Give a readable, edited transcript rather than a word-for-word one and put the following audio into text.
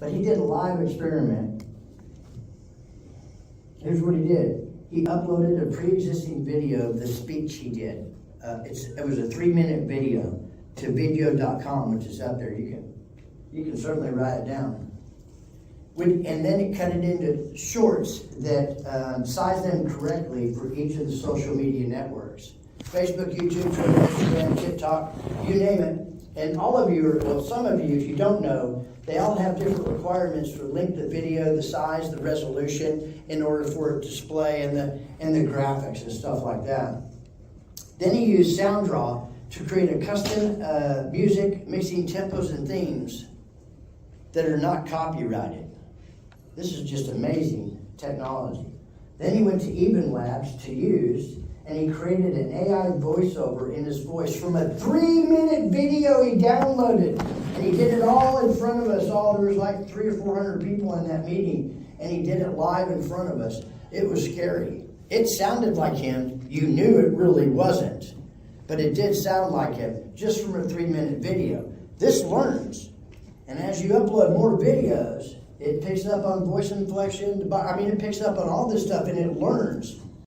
But he did a live experiment. Here's what he did. He uploaded a pre-existing video of the speech he did. It was a 3-minute video to video.com, which is up there. You can certainly write it down. And then it cut it into shorts that sized them correctly for each of the social media networks. Facebook, YouTube, Twitter, Instagram, TikTok, you name it. And all of you, some of you, if you don't know, they all have different requirements for length of video, the size, the resolution, in order for it to display, and the graphics and stuff like that. Then he used SoundDraw to create a custom music mixing tempos and themes that are not copyrighted. This is just amazing technology. Then he went to Even Labs to use, and he created an AI voiceover in his voice from a 3-minute video he downloaded. And he did it all in front of us all. There was like 300 or 400 people in that meeting, and he did it live in front of us. It was scary. It sounded like him. You knew it really wasn't, but it did sound like him just from a 3-minute video. This learns, and as you upload more videos, it picks up on voice inflection. It picks up on all this stuff, and it learns.